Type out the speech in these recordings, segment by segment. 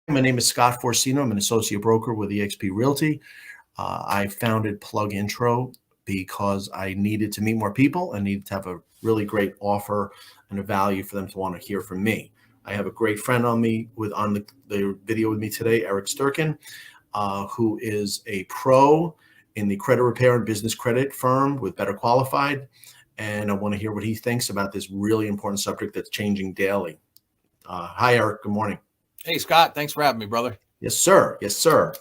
My name is Scott Forcino. I'm an associate broker with eXp Realty. I founded PlugIntro because I needed to meet more people. I needed to have a really great offer and a value for them to want to hear from me. I have a great friend on the video with me today, Eric Sturkin, who is a pro in the credit repair and business credit firm with Better Qualified. And I want to hear what he thinks about this really important subject that's changing daily. Hi, Eric. Good morning. Hey, Scott. Thanks for having me, brother. Yes, sir. Yes, sir.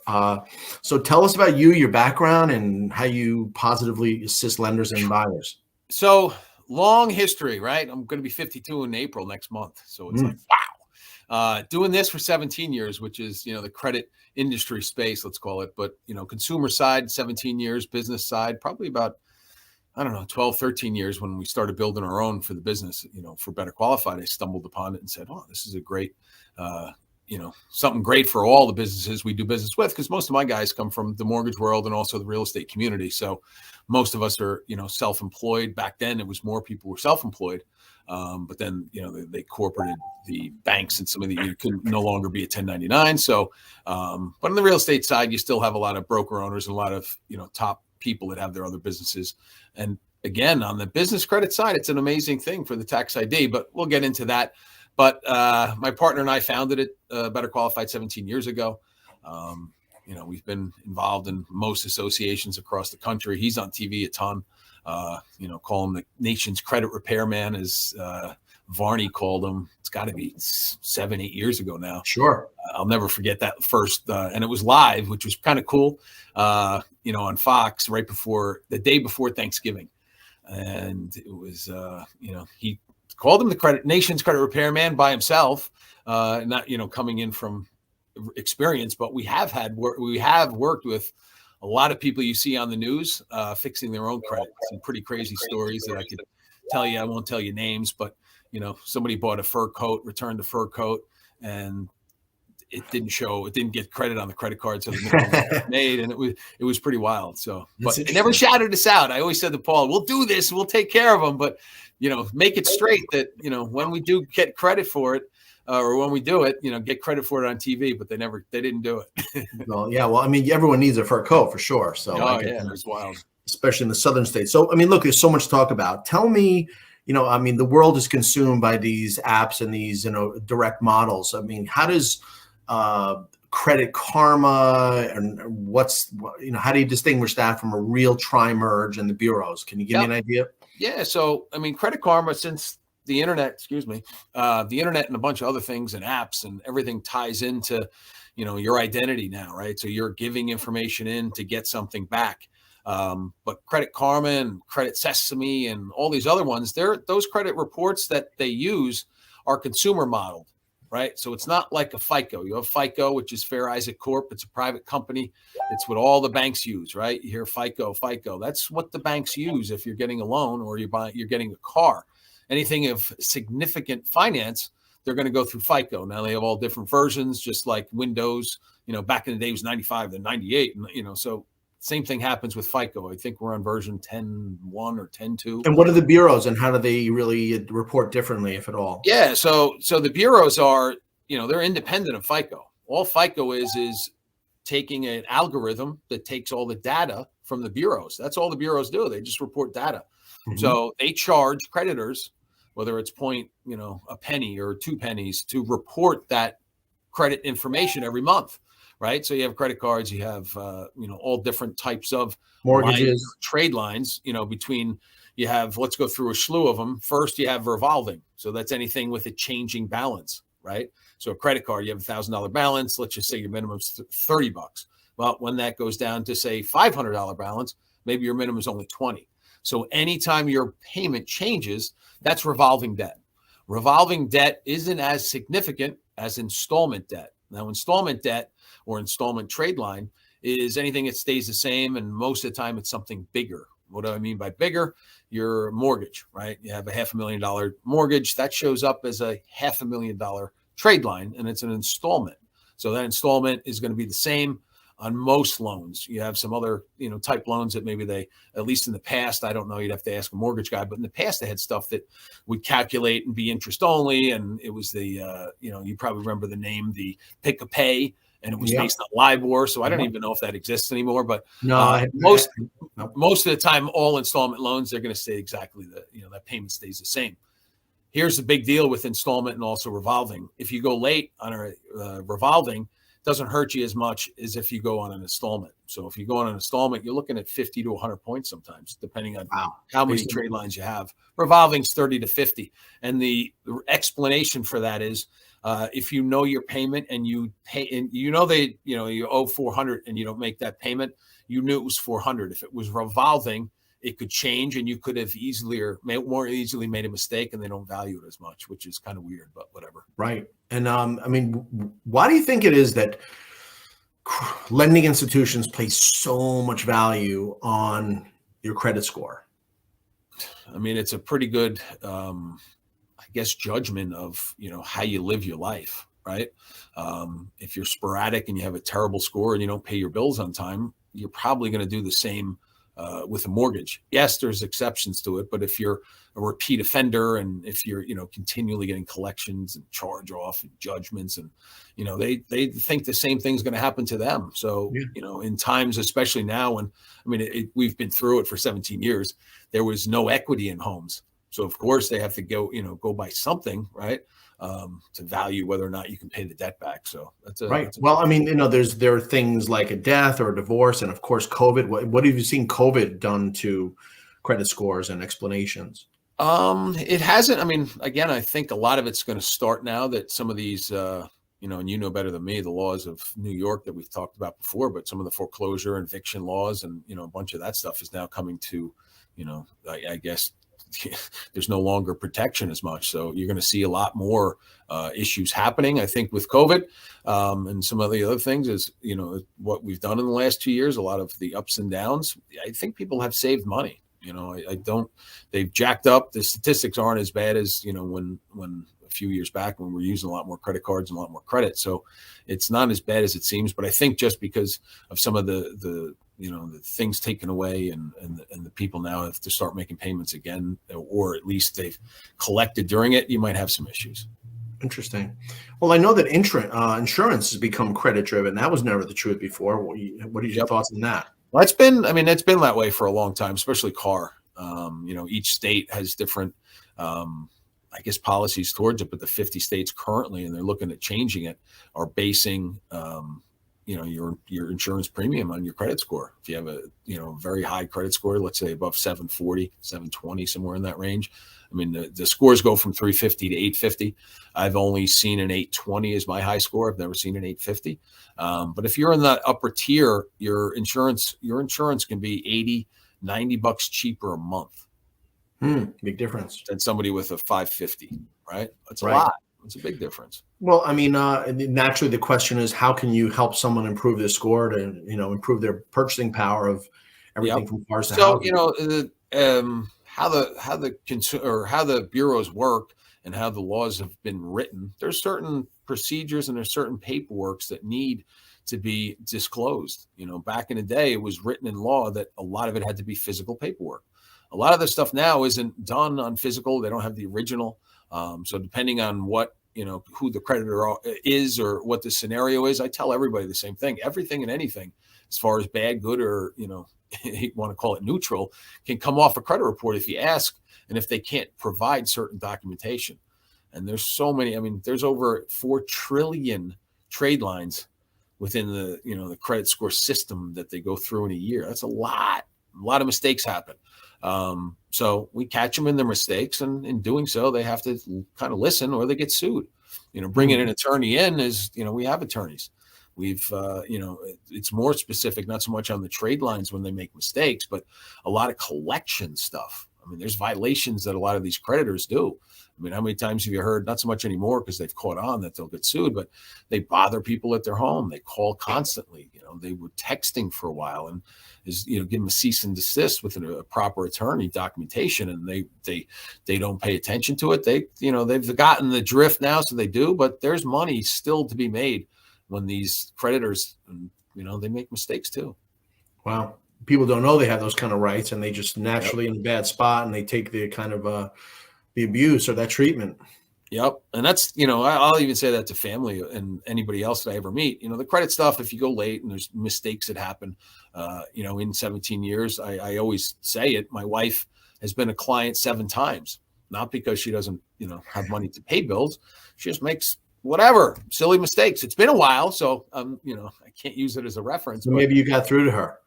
So tell us about you, your background, and how you positively assist lenders and buyers. So long history, right? I'm going to be 52 in April next month. So it's like, wow. Doing this for 17 years, which is, the credit industry space, let's call it. But, consumer side, 17 years, business side, probably about, 12, 13 years when we started building our own for the business, for Better Qualified. I stumbled upon it and said, oh, this is a great, something great for all the businesses we do business with, because most of my guys come from the mortgage world and also the real estate community. So most of us are, self-employed. Back then, it was more people were self-employed. But then, they corporated the banks and some of you could no longer be a 1099. So, but on the real estate side, you still have a lot of broker owners and a lot of, top people that have their other businesses. And again, on the business credit side, it's an amazing thing for the tax ID, but we'll get into that. But my partner and I founded it, Better Qualified, 17 years ago. We've been involved in most associations across the country. He's on TV a ton. Call him the nation's credit repairman, as Varney called him. It's got to be 7, 8 years ago now. Sure. I'll never forget that first. And it was live, which was kind of cool, on Fox the day before Thanksgiving. And it was, he called him the nation's credit repairman by himself, not, coming in from experience, but we have worked with a lot of people you see on the news, fixing their own credit. Some pretty crazy stories that I could tell you. I won't tell you names, but, somebody bought a fur coat, returned the fur coat, and it didn't get credit on the credit card. So the minimum was made, and it was pretty wild. So, but it never shouted us out. I always said to Paul, we'll do this, we'll take care of them, but, make it straight that, when we do get credit for it, or when we do it, get credit for it on TV, but they didn't do it. Well, yeah. Well, I mean, everyone needs a fur coat for sure. So, it's wild. Especially in the southern states. So, I mean, look, there's so much to talk about. Tell me, the world is consumed by these apps and these, direct models. I mean, how does Credit Karma and how do you distinguish that from a real tri-merge and the bureaus? Can you give me an idea? Yeah. So, I mean, Credit Karma, since the internet, the internet and a bunch of other things and apps and everything ties into, your identity now, right? So you're giving information in to get something back. But Credit Karma and Credit Sesame and all these other ones, those credit reports that they use are consumer modeled, right? So it's not like a FICO. You have FICO, which is Fair Isaac Corp. It's a private company. It's what all the banks use, right? You hear FICO. That's what the banks use if you're getting a loan or you're getting a car. Anything of significant finance, they're going to go through FICO. Now they have all different versions, just like Windows, back in the day it was 95 to 98. And, so same thing happens with FICO. I think we're on version 10.1 or 10.2. And what are the bureaus and how do they really report differently, if at all? Yeah. So the bureaus are, they're independent of FICO. All FICO is taking an algorithm that takes all the data from the bureaus. That's all the bureaus do. They just report data. Mm-hmm. So they charge creditors, whether it's a penny or 2 pennies, to report that credit information every month, right? So you have credit cards, you have, all different types of mortgages, trade lines, let's go through a slew of them. First, you have revolving. So that's anything with a changing balance, right? So a credit card, you have $1,000 balance. Let's just say your minimum's $30. Well, when that goes down to say $500 balance, maybe your minimum is only 20. So anytime your payment changes, that's revolving debt. Revolving debt isn't as significant as installment debt. Now, installment debt or installment trade line is anything that stays the same, and most of the time it's something bigger. What do I mean by bigger? Your mortgage, right? You have a $500,000 mortgage that shows up as a $500,000 trade line, and it's an installment. So that installment is going to be the same on most loans. You have some other, type loans that maybe they, at least in the past, I don't know, you'd have to ask a mortgage guy, but in the past they had stuff that would calculate and be interest only. And it was the, you probably remember the name, the pick a pay, and it was based on LIBOR. So I don't even know if that exists anymore, but no, most of the time, all installment loans, they're going to stay exactly that payment stays the same. Here's the big deal with installment and also revolving. If you go late on a revolving, doesn't hurt you as much as if you go on an installment. So if you go on an installment, you're looking at 50 to 100 points sometimes, depending on how many trade lines you have. Revolving's 30 to 50. And the explanation for that is if you know your payment and you pay, and you owe 400 and you don't make that payment, you knew it was 400. If it was revolving, it could change and you could have more easily made a mistake, and they don't value it as much, which is kind of weird, but whatever. Right. And why do you think it is that lending institutions place so much value on your credit score? I mean, it's a pretty good, judgment of, how you live your life, right? If you're sporadic and you have a terrible score and you don't pay your bills on time, you're probably going to do the same with a mortgage. Yes, there's exceptions to it, but if you're a repeat offender and if you're, continually getting collections and charge off and judgments, and, they think the same thing's going to happen to them. So, in times, especially now when, we've been through it for 17 years, there was no equity in homes. So of course they have to go by something, right? To value whether or not you can pay the debt back. So that's right. Well, there are things like a death or a divorce, and of course, COVID. What have you seen COVID done to credit scores and explanations? It hasn't. Again, I think a lot of it's going to start now that some of these, and you know better than me, the laws of New York that we've talked about before, but some of the foreclosure and eviction laws and, a bunch of that stuff is now coming to, I guess, there's no longer protection as much. So you're going to see a lot more issues happening, I think, with COVID. And some of the other things is, what we've done in the last 2 years, a lot of the ups and downs. I think people have saved money. They've jacked up. The statistics aren't as bad as, when a few years back when we're using a lot more credit cards and a lot more credit. So it's not as bad as it seems. But I think just because of some of the things taken away and the people now have to start making payments again, or at least they've collected during it, you might have some issues. Interesting. Well, I know that insurance has become credit driven. That was never the truth before. What are your thoughts on that? Well, it's been that way for a long time, especially car. Each state has different, policies towards it, but the 50 states currently, and they're looking at changing it, are basing, your insurance premium on your credit score. If you have a, very high credit score, let's say above 740, 720, somewhere in that range. The scores go from 350 to 850. I've only seen an 820 as my high score. I've never seen an 850. But if you're in that upper tier, your insurance can be $80, $90 cheaper a month. Big difference. Than somebody with a 550, right? That's a lot. It's a big difference. Well, naturally the question is, how can you help someone improve their score to, improve their purchasing power of everything from cars to houses? How the bureaus work and how the laws have been written, there's certain procedures and there's certain paperworks that need to be disclosed. Back in the day, it was written in law that a lot of it had to be physical paperwork. A lot of the stuff now isn't done on physical. They don't have the original. So depending on what, who the creditor is or what the scenario is, I tell everybody the same thing. Everything and anything, as far as bad, good, or, you want to call it neutral, can come off a credit report if you ask, and if they can't provide certain documentation. And there's so many, there's over 4 trillion trade lines within the, the credit score system that they go through in a year. That's a lot of mistakes happen. So we catch them in their mistakes, and in doing so, they have to kind of listen or they get sued. Bringing an attorney in is, we have attorneys. We've, it's more specific, not so much on the trade lines when they make mistakes, but a lot of collection stuff. There's violations that a lot of these creditors do. How many times have you heard, not so much anymore because they've caught on that they'll get sued, but they bother people at their home. They call constantly. They were texting for a while, and give them a cease and desist with a proper attorney documentation, and they don't pay attention to it. They've gotten the drift now, so they do, but there's money still to be made when these creditors, they make mistakes too. Wow. People don't know they have those kind of rights, and they just naturally Yep. in a bad spot, and they take the kind of the abuse or that treatment. Yep. And that's, I'll even say that to family and anybody else that I ever meet. The credit stuff, if you go late and there's mistakes that happen, in 17 years, I always say it. My wife has been a client 7 times, not because she doesn't, have money to pay bills. She just makes whatever silly mistakes. It's been a while, so I can't use it as a reference. So but maybe you got through to her.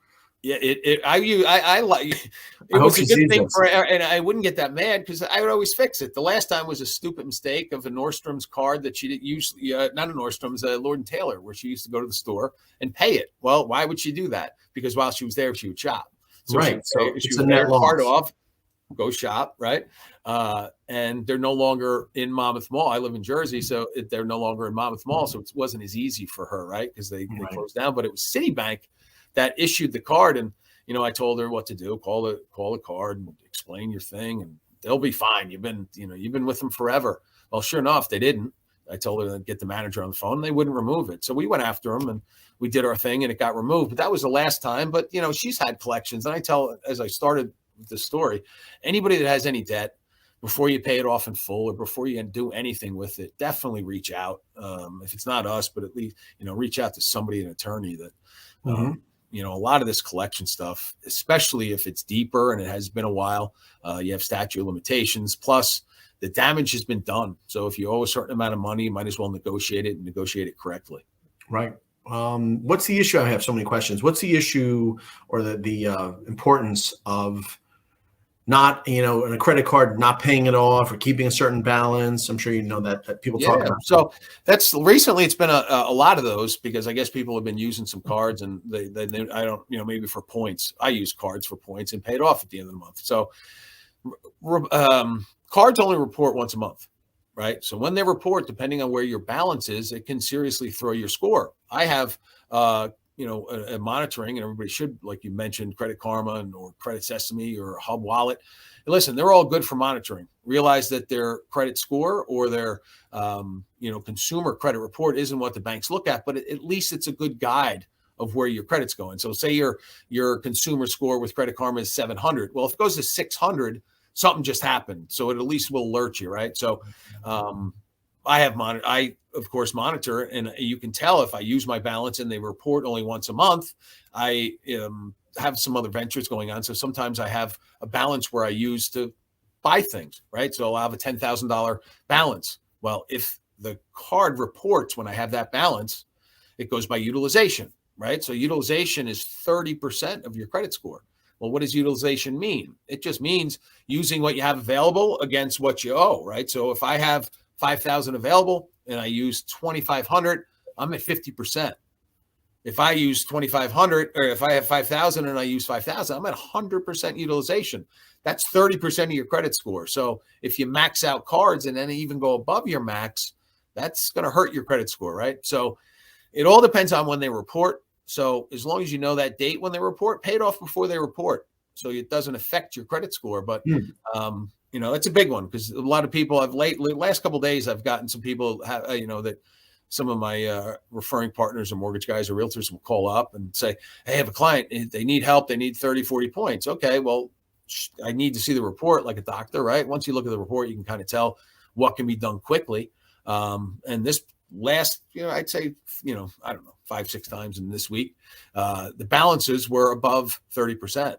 yeah, I like it. I hope Was she a good sees thing this. and I wouldn't get that mad because I would always fix it. The last time was a stupid mistake of a Nordstrom's card that she didn't usually, not a Nordstrom's, a Lord and Taylor, where she used to go to the store and pay it. Well, why would she do that? Because while she was there, she would shop. So Right. So she it's would a pay net her card loss. off, go shop, right? And they're no longer in Monmouth Mall. I live in Jersey, so they're no longer in Monmouth Mall, so it wasn't as easy for her, right? Because they Right. closed down. But it was Citibank that issued the card, and I told her what to do: call the card and explain your thing, and they'll be fine. You've been with them forever. Well, sure enough, they didn't. I told her to get the manager on the phone, and they wouldn't remove it. So we went after them, and we did our thing, and it got removed. But that was the last time. But she's had collections, and I tell, as I started the story, anybody that has any debt, before you pay it off in full or before you do anything with it, definitely reach out. If it's not us, but at least reach out to somebody, an attorney that. A lot of this collection stuff, especially if it's deeper and it has been a while, you have statute of limitations. Plus, the damage has been done. So if you owe a certain amount of money, you might as well negotiate it and negotiate it correctly. Right. What's the issue? I have so many questions. What's the issue or the importance of not, in a credit card, not paying it off or keeping a certain balance? I'm sure that people talk about. So that's recently it's been a lot of those because I guess people have been using some cards and they I don't, maybe for points. I use cards for points and pay it off at the end of the month. So cards only report once a month, right? So when they report, depending on where your balance is, it can seriously throw your score. I have a monitoring, and everybody should, like you mentioned, Credit Karma or Credit Sesame or Hub Wallet. And listen, they're all good for monitoring. Realize that their credit score or their consumer credit report isn't what the banks look at, but at least it's a good guide of where your credit's going. So say your consumer score with Credit Karma is 700. Well, if it goes to 600, something just happened. So it at least will alert you, right? So I of course monitor, and you can tell if I use my balance and they report only once a month. I have some other ventures going on. So sometimes I have a balance where I use to buy things, right? So I'll have a $10,000 balance. Well, if the card reports when I have that balance, it goes by utilization, right? So utilization is 30% of your credit score. Well, what does utilization mean? It just means using what you have available against what you owe, right? So if I have 5,000 available and I use 2,500, I'm at 50%. If I use 2,500, or if I have 5,000 and I use 5,000, I'm at 100% utilization. That's 30% of your credit score. So if you max out cards and then even go above your max, that's going to hurt your credit score, right? So it all depends on when they report. So as long as you know that date when they report, pay it off before they report, so it doesn't affect your credit score. But it's a big one because a lot of people have last couple of days, I've gotten some people that some of my referring partners or mortgage guys or realtors will call up and say, hey, I have a client, they need help, they need 30, 40 points. Okay, well, I need to see the report like a doctor, right? Once you look at the report, you can kind of tell what can be done quickly. And this last, I'd say, I don't know, 5-6 times in this week, the balances were above 30%.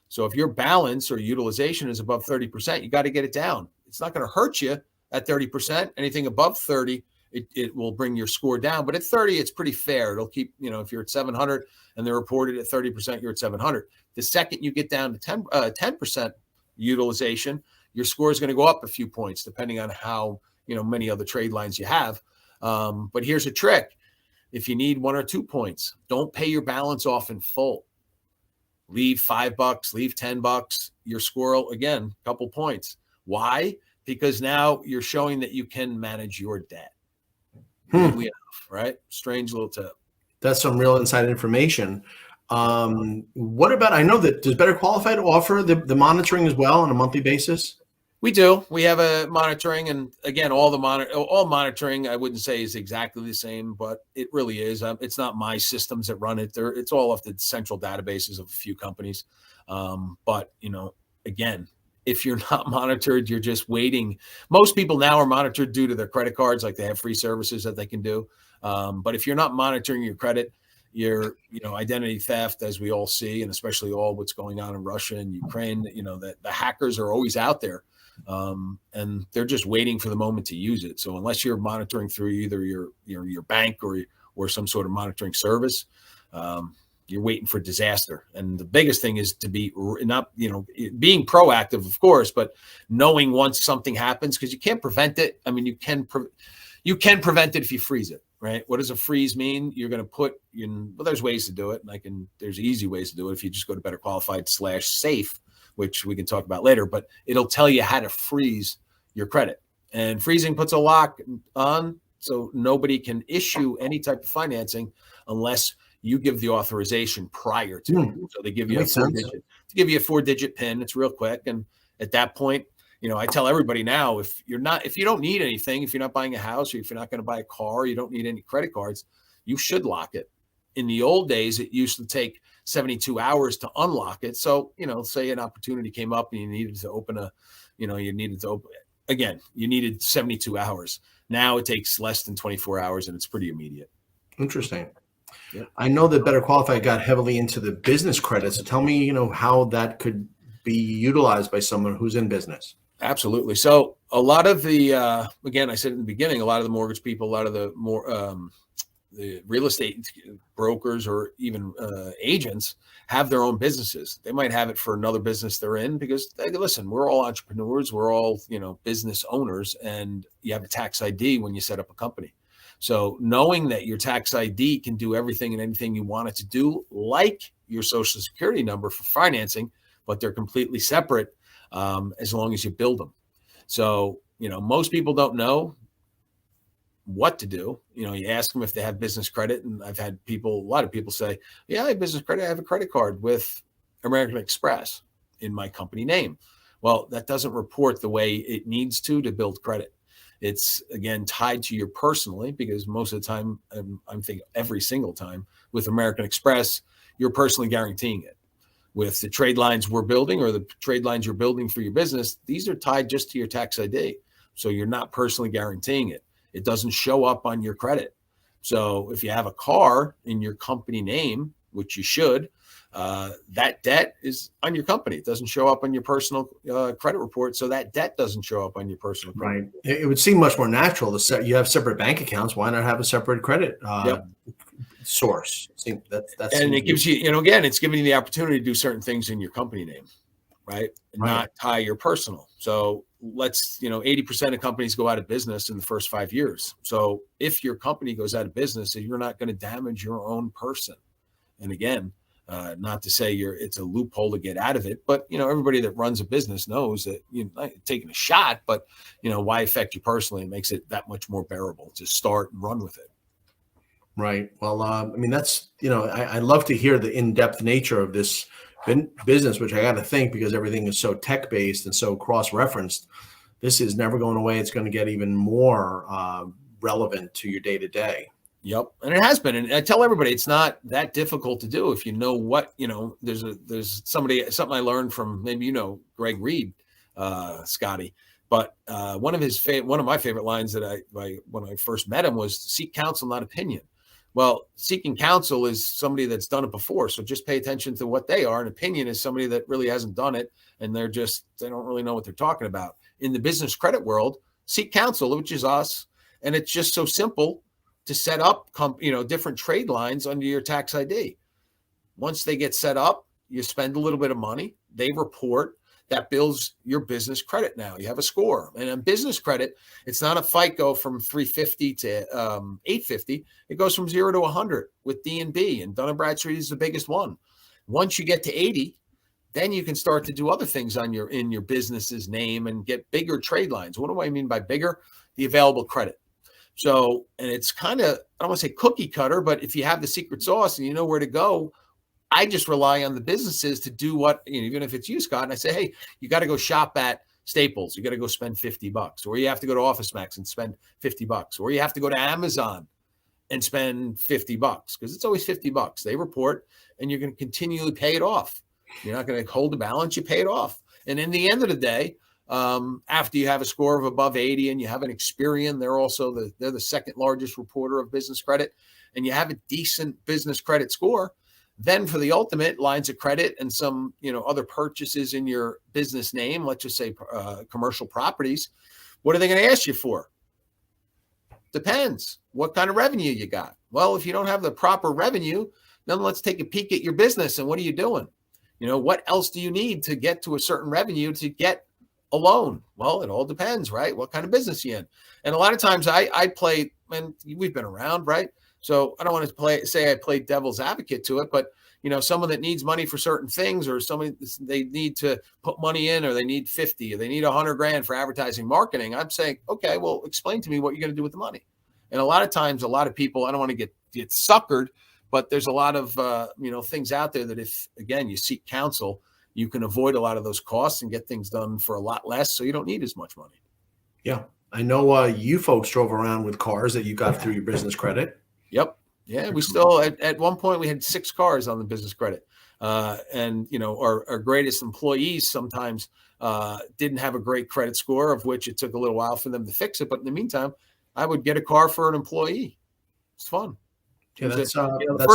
So if your balance or utilization is above 30%, you got to get it down. It's not going to hurt you at 30%. Anything above 30, it will bring your score down. But at 30, it's pretty fair. It'll keep, if you're at 700 and they're reported at 30%, you're at 700. The second you get down to 10% utilization, your score is going to go up a few points, depending on how, many other trade lines you have. But here's a trick. If you need 1 or 2 points, don't pay your balance off in full. Leave $5, leave $10. Your score, again, a couple points. Why? Because now you're showing that you can manage your debt. Right? Strange little tip. That's some real inside information. What about, I know that does Better Qualify to offer the monitoring as well on a monthly basis? We do. We have a monitoring, and again, all monitoring, I wouldn't say is exactly the same, but it really is. It's not my systems that run it. It's all off the central databases of a few companies. But again, if you're not monitored, you're just waiting. Most people now are monitored due to their credit cards, like they have free services that they can do. But if you're not monitoring your credit, your identity theft, as we all see, and especially all what's going on in Russia and Ukraine, that the hackers are always out there. And they're just waiting for the moment to use it. So unless you're monitoring through either your bank or some sort of monitoring service, you're waiting for disaster. And the biggest thing is to be not being proactive, of course, but knowing once something happens, because you can't prevent it. I mean, you can prevent it if you freeze it, right? What does a freeze mean? You're going to put in. Well, there's ways to do it. There's easy ways to do it if you just go to BetterQualified/safe, which we can talk about later, but it'll tell you how to freeze your credit. And freezing puts a lock on, so nobody can issue any type of financing unless you give the authorization prior to. So they give you a four-digit PIN. It's real quick, and at that point, I tell everybody now, if you don't need anything, if you're not buying a house, or if you're not going to buy a car, you don't need any credit cards, you should lock it. In the old days, it used to take 72 hours to unlock it. So, say an opportunity came up and you needed to open again, you needed 72 hours. Now it takes less than 24 hours and it's pretty immediate. Interesting. Yep. I know that Better Qualified got heavily into the business credit. So tell me, how that could be utilized by someone who's in business. Absolutely. So a lot of the, again, I said in the beginning, a lot of the mortgage people, a lot of the more, the real estate brokers or even agents have their own businesses. They might have it for another business they're in because, listen, we're all entrepreneurs. We're all, business owners, and you have a tax ID when you set up a company. So knowing that your tax ID can do everything and anything you want it to do, like your social security number for financing, but they're completely separate as long as you build them. So, most people don't know what to do. You ask them if they have business credit, and I've had a lot of people say, yeah, I have business credit. I have a credit card with American Express in my company name. Well, that doesn't report the way it needs to build credit. It's, again, tied to your personally, because most of the time, I'm thinking every single time with American Express, you're personally guaranteeing it. With the trade lines we're building or the trade lines you're building for your business, these are tied just to your tax ID. So you're not personally guaranteeing it. It doesn't show up on your credit. So if you have a car in your company name, which you should, that debt is on your company. It doesn't show up on your personal credit report. So that debt doesn't show up on your personal credit. Right. It would seem much more natural to you have separate bank accounts. Why not have a separate credit source? That's and it gives you, again, it's giving you the opportunity to do certain things in your company name, right? And not tie your personal. So 80% of companies go out of business in the first 5 years. So if your company goes out of business, you're not going to damage your own person. And again, not to say it's a loophole to get out of it, but everybody that runs a business knows that taking a shot, but why affect you personally? It makes it that much more bearable to start and run with it. Right. Well, that's, I love to hear the in-depth nature of this business, which I got to think, because everything is so tech-based and so cross-referenced, this is never going away. It's going to get even more relevant to your day-to-day. Yep. And it has been. And I tell everybody, it's not that difficult to do if you know what, there's something I learned from maybe, Greg Reed, Scotty, but one of my favorite lines that when I first met him was seek counsel, not opinion. Well, seeking counsel is somebody that's done it before. So just pay attention to what they are. An opinion is somebody that really hasn't done it, and they don't really know what they're talking about. In the business credit world, seek counsel, which is us. And it's just so simple to set up, different trade lines under your tax ID. Once they get set up, you spend a little bit of money, they report. That builds your business credit. Now you have a score, and on business credit, it's not a FICO from 350 to 850. It goes from 0 to 100 with D&B, and Dun & Bradstreet is the biggest one. Once you get to 80, then you can start to do other things in your business's name and get bigger trade lines. What do I mean by bigger? The available credit. So, and it's kind of, I don't want to say cookie cutter, but if you have the secret sauce and you know where to go, I just rely on the businesses to do what, even if it's you, Scott, and I say, hey, you got to go shop at Staples, you got to go spend $50, or you have to go to Office Max and spend $50, or you have to go to Amazon and spend $50, because it's always $50. They report, and you're going to continually pay it off. You're not going to hold the balance, you pay it off. And in the end of the day, after you have a score of above 80 and you have an Experian, they're the second largest reporter of business credit, and you have a decent business credit score, then for the ultimate lines of credit and some, other purchases in your business name, let's just say commercial properties, what are they going to ask you for? Depends what kind of revenue you got. Well, if you don't have the proper revenue, then let's take a peek at your business and what are you doing? What else do you need to get to a certain revenue to get a loan? Well, it all depends, right? What kind of business you're in. And a lot of times I play, and we've been around, right? So I don't want to say I play devil's advocate to it, but someone that needs money for certain things, or somebody they need to put money in, or they need 50, or they need $100,000 for advertising marketing. I'm saying, okay, well, explain to me what you're going to do with the money. And a lot of times, a lot of people, I don't want to get suckered, but there's a lot of things out there that if, again, you seek counsel, you can avoid a lot of those costs and get things done for a lot less, so you don't need as much money. Yeah, I know you folks drove around with cars that you got through your business credit. Yep. Yeah, we still at one point we had 6 cars on the business credit, and our greatest employees sometimes didn't have a great credit score, of which it took a little while for them to fix it. But in the meantime, I would get a car for an employee. It's fun. Yeah, the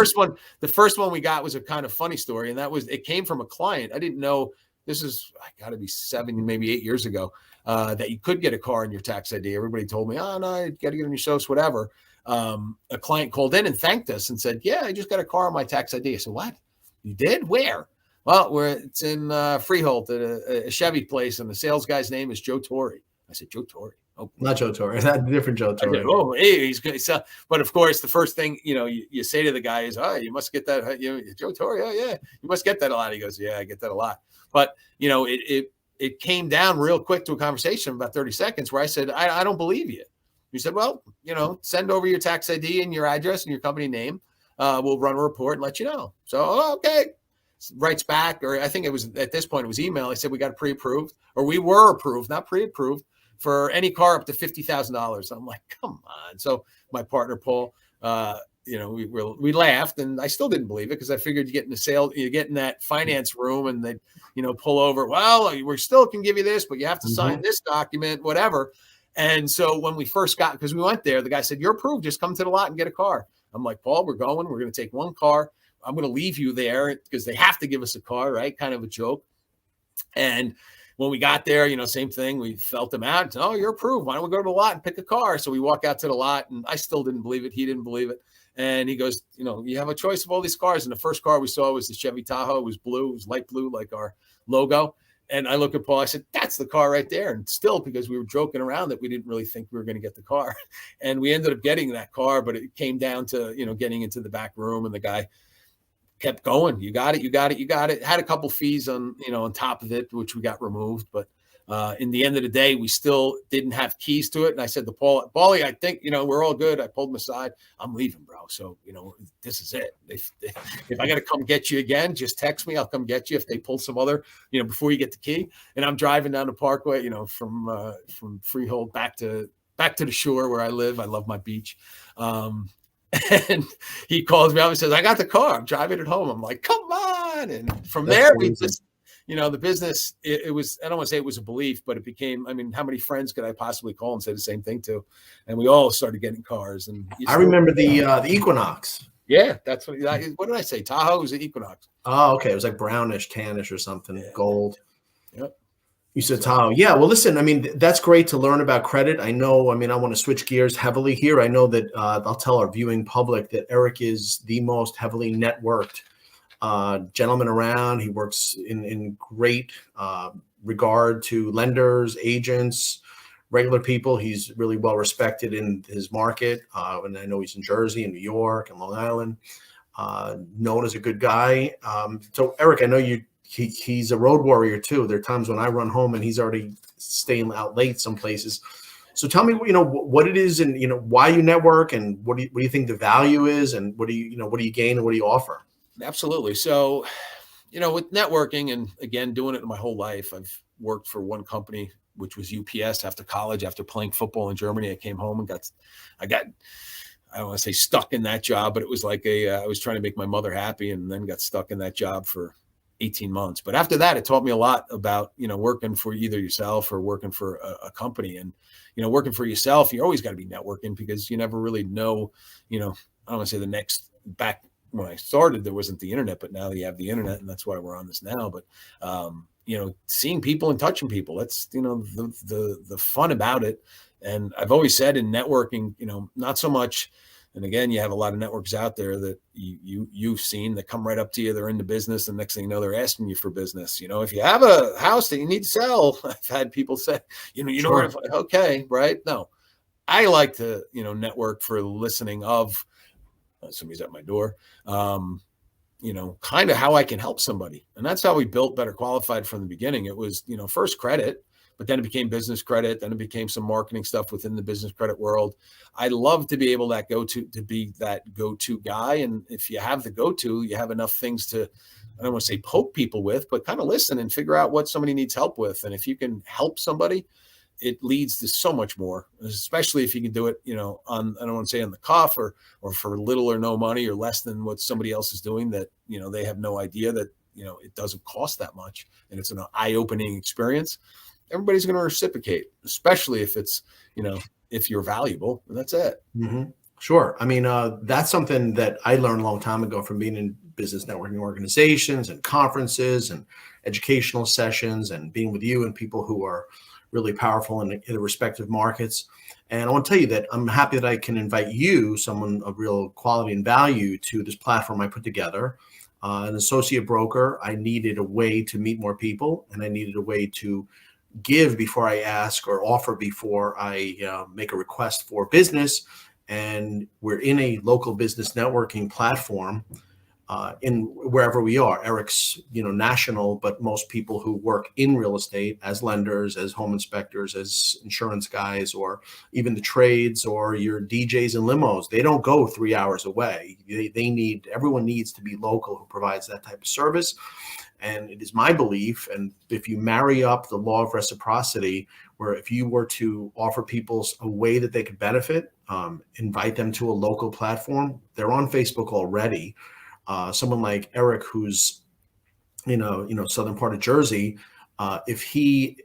first one we got was a kind of funny story, and it came from a client. I didn't know, this is got to be 7, maybe 8 years ago, that you could get a car in your tax ID. Everybody told me, oh no, you got to get on your social, whatever. A client called in and thanked us and said, yeah, I just got a car on my tax ID. I said, what? You did? Where? Well, it's in Freehold at a Chevy place, and the sales guy's name is Joe Torre. I said, Joe Torre? Oh, not Joe Torre. That's a different Joe Torre. Said, oh, hey, he's good. So, but of course, the first thing you say to the guy is, oh, you must get that. Joe Torre. Oh, yeah, you must get that a lot. He goes, yeah, I get that a lot. But it came down real quick to a conversation about 30 seconds where I said, I don't believe you. He said, well, send over your tax ID and your address and your company name. We'll run a report and let you know. So, okay. Writes back, or I think it was at this point, it was email. I said, we got pre-approved, or we were approved, not pre-approved, for any car up to $50,000. I'm like, come on. So my partner, Paul, we laughed, and I still didn't believe it, because I figured you get in the sale, you get in that finance room and they, pull over. Well, we still can give you this, but you have to sign this document, whatever. And so when we first got, because we went there, the guy said, you're approved, just come to the lot and get a car. I'm like, Paul, we're going to take one car. I'm going to leave you there because they have to give us a car, right? Kind of a joke. And when we got there, same thing. We felt him out. Oh, you're approved. Why don't we go to the lot and pick a car? So we walk out to the lot, and I still didn't believe it. He didn't believe it. And he goes, you have a choice of all these cars. And the first car we saw was the Chevy Tahoe. It was blue. It was light blue, like our logo. And I look at Paul, I said, that's the car right there. And still, because we were joking around that we didn't really think we were going to get the car. And we ended up getting that car, but it came down to, getting into the back room, and the guy kept going. You got it. Had a couple fees on top of it, which we got removed. But in the end of the day, we still didn't have keys to it. And I said to Paulie, I think, we're all good. I pulled him aside. I'm leaving, bro. So, this is it. If I got to come get you again, just text me. I'll come get you if they pull some other, before you get the key. And I'm driving down the Parkway, from Freehold back to the shore where I live. I love my beach. And he calls me up and says, I got the car. I'm driving it home. I'm like, come on. And from there, we just, the business, it was, I don't want to say it was a belief, but it became, how many friends could I possibly call and say the same thing to? And we all started getting cars. And I remember the Equinox. Yeah, that's what did I say? Tahoe was the Equinox. Oh, okay. It was like brownish, tannish or something, gold. Yep. You said Tahoe. Yeah. Well, listen, that's great to learn about credit. I know, I want to switch gears heavily here. I know that I'll tell our viewing public that Eric is the most heavily networked gentleman around. He works in great regard to lenders, agents, regular people. He's really well respected in his market. And I know he's in Jersey and New York and Long Island, known as a good guy. So Eric, I know he's a road warrior too. There are times when I run home and he's already staying out late some places. So tell me, what it is, and why you network, and what do you think the value is, and what do you gain, and what do you offer? Absolutely. So, with networking, and again, doing it my whole life, I've worked for one company, which was UPS after college, after playing football in Germany. I came home and I don't want to say stuck in that job, but it was like I was trying to make my mother happy, and then got stuck in that job for 18 months. But after that, it taught me a lot about, working for either yourself or working for a company. And, working for yourself, you always got to be networking, because you never really know, I don't want to say the next back when I started, there wasn't the internet, but now you have the internet, and that's why we're on this now. But, seeing people and touching people, that's, the fun about it. And I've always said in networking, not so much. And again, you have a lot of networks out there that you've seen that come right up to you. They're in the business, and next thing you know, they're asking you for business. If you have a house that you need to sell, I've had people say, Sure. okay, right? No, I like to, network for listening of somebody's at my door. Kind of how I can help somebody. And that's how we built Better Qualified from the beginning. It was, first credit, but then it became business credit. Then it became some marketing stuff within the business credit world. I love to be able to be that go-to guy. And if you have the go-to, you have enough things to, I don't want to say poke people with, but kind of listen and figure out what somebody needs help with. And if you can help somebody, it leads to so much more, especially if you can do it, I don't want to say on the cuff or for little or no money or less than what somebody else is doing, that, they have no idea that, it doesn't cost that much, and it's an eye-opening experience. Everybody's going to reciprocate, especially if it's, if you're valuable, and that's it. Mm-hmm. Sure. I mean, that's something that I learned a long time ago from being in business networking organizations and conferences and educational sessions, and being with you and people who are really powerful in the respective markets. And I want to tell you that I'm happy that I can invite you, someone of real quality and value, to this platform I put together. An associate broker, I needed a way to meet more people, and I needed a way to give before I ask, or offer before I make a request for business. And we're in a local business networking platform in wherever we are. Eric's, national, but most people who work in real estate as lenders, as home inspectors, as insurance guys, or even the trades, or your DJs and limos, they don't go 3 hours away. Everyone needs to be local who provides that type of service. And it is my belief, and if you marry up the law of reciprocity, where if you were to offer people a way that they could benefit, invite them to a local platform, they're on Facebook already. Someone like Eric, who's southern part of Jersey, if he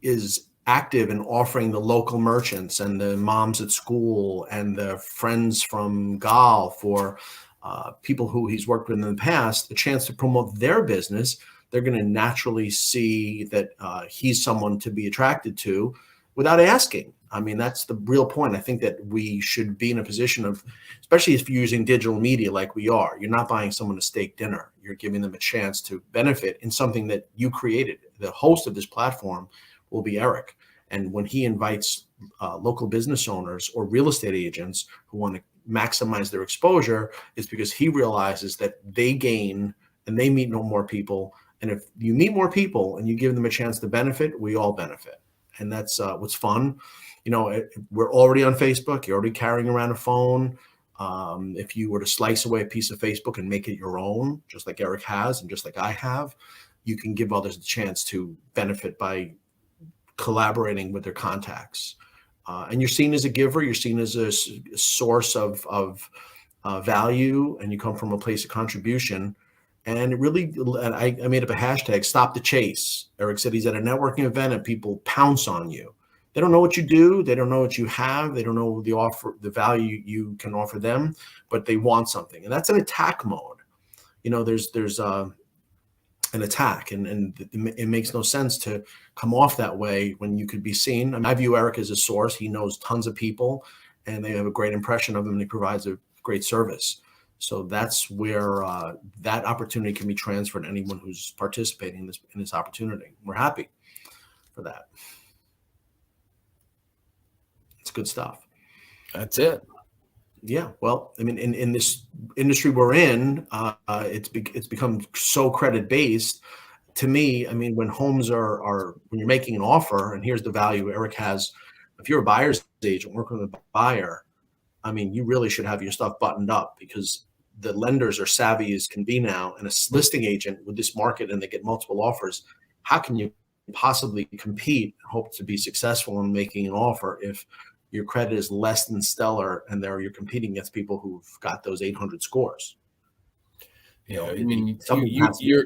is active in offering the local merchants and the moms at school and the friends from golf, or people who he's worked with in the past, a chance to promote their business, they're going to naturally see that he's someone to be attracted to without asking. I mean, that's the real point. I think that we should be in a position of, especially if you're using digital media like we are, you're not buying someone a steak dinner. You're giving them a chance to benefit in something that you created. The host of this platform will be Eric. And when he invites local business owners or real estate agents who want to maximize their exposure, it's because he realizes that they gain and they meet no more people. And if you meet more people and you give them a chance to benefit, we all benefit. And that's what's fun. We're already on Facebook. You're already carrying around a phone. If you were to slice away a piece of Facebook and make it your own, just like Eric has and just like I have, you can give others a chance to benefit by collaborating with their contacts. And you're seen as a giver. You're seen as a source of value, and you come from a place of contribution. And it really, and I made up a hashtag, stop the chase. Eric said he's at a networking event and people pounce on you. They don't know what you do. They don't know what you have. They don't know the value you can offer them, but they want something. And that's an attack mode. There's an attack, and it makes no sense to come off that way when you could be seen. I mean, I view Eric as a source. He knows tons of people, and they have a great impression of him, and he provides a great service. So that's where that opportunity can be transferred to anyone who's participating in this opportunity. We're happy for that. It's good stuff. That's it. Yeah. Well, I mean, in this industry we're in, it's become so credit based. To me, I mean, when homes are when you're making an offer, and here's the value Eric has. If you're a buyer's agent working with a buyer, I mean, you really should have your stuff buttoned up, because the lenders are savvy as can be now. And a listing agent with this market, and they get multiple offers, how can you possibly compete, hope to be successful in making an offer if your credit is less than stellar and you're competing against people who've got those 800 scores. Yeah, I mean, you're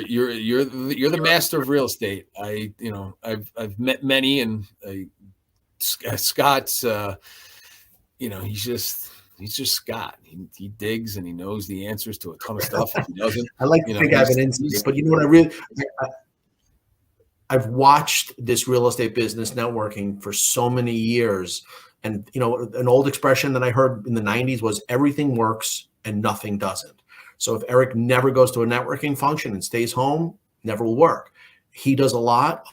you're the master of real estate. I've met many, and Scott's, he's just Scott. He digs and he knows the answers to a ton of stuff. If he doesn't, I like to think I have an insight, but you know what? I've watched this real estate business networking for so many years. And, an old expression that I heard in the 90s was everything works and nothing doesn't. So if Eric never goes to a networking function and stays home, never will work. He does a lot.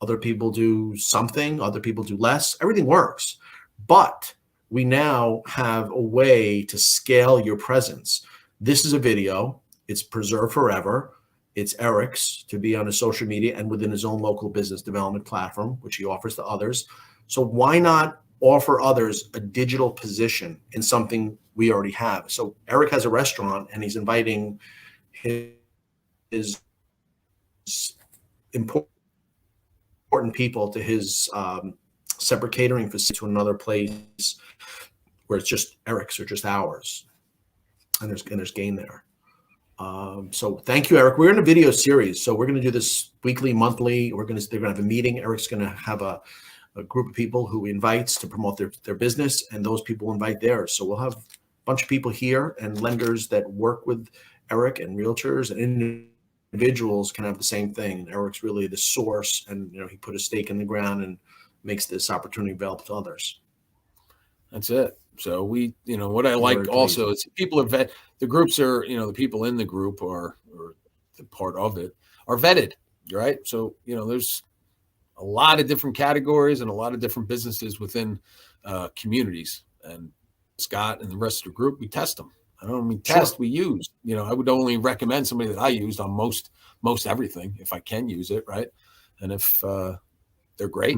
Other people do something. Other people do less. Everything works. But we now have a way to scale your presence. This is a video. It's preserved forever. It's Eric's to be on his social media and within his own local business development platform, which he offers to others. So why not offer others a digital position in something we already have? So Eric has a restaurant and he's inviting his important people to his separate catering facility to another place where it's just Eric's or just ours. And there's gain there. So thank you, Eric. We're in a video series. So we're going to do this weekly, monthly. They're going to have a meeting. Eric's going to have a group of people who he invites to promote their business, and those people invite theirs. So we'll have a bunch of people here, and lenders that work with Eric, and realtors and individuals can have the same thing. And Eric's really the source, and he put a stake in the ground and makes this opportunity available to others. That's it. So what I like also is people are the groups are, the people in the group or the part of it are vetted, right? So, there's a lot of different categories and a lot of different businesses within communities, and Scott and the rest of the group, we test them. I don't mean test, we use, I would only recommend somebody that I used on most everything if I can use it. Right. And if they're great,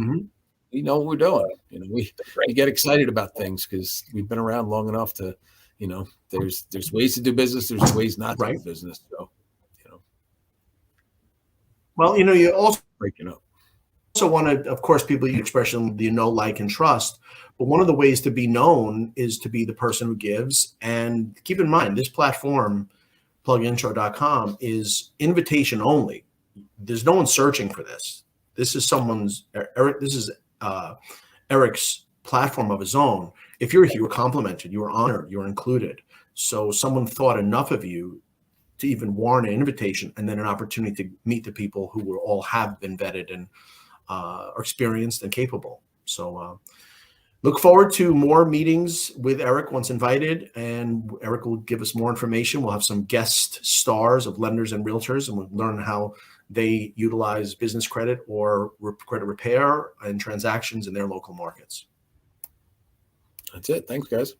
we know what we're doing. We get excited about things because we've been around long enough to, there's ways to do business. There's ways not to do business. So, well, you also breaking up. Also want to, of course, people use expression, like, and trust. But one of the ways to be known is to be the person who gives. And keep in mind, this platform, PlugIntro.com, is invitation only. There's no one searching for this. This is Eric's platform of his own. If you're here, you were complimented, you were honored, you were included. So someone thought enough of you to even warrant an invitation, and then an opportunity to meet the people who will all have been vetted and are experienced and capable. So look forward to more meetings with Eric once invited, and Eric will give us more information. We'll have some guest stars of lenders and realtors, and we'll learn how they utilize business credit or credit repair and transactions in their local markets. That's it. Thanks, guys.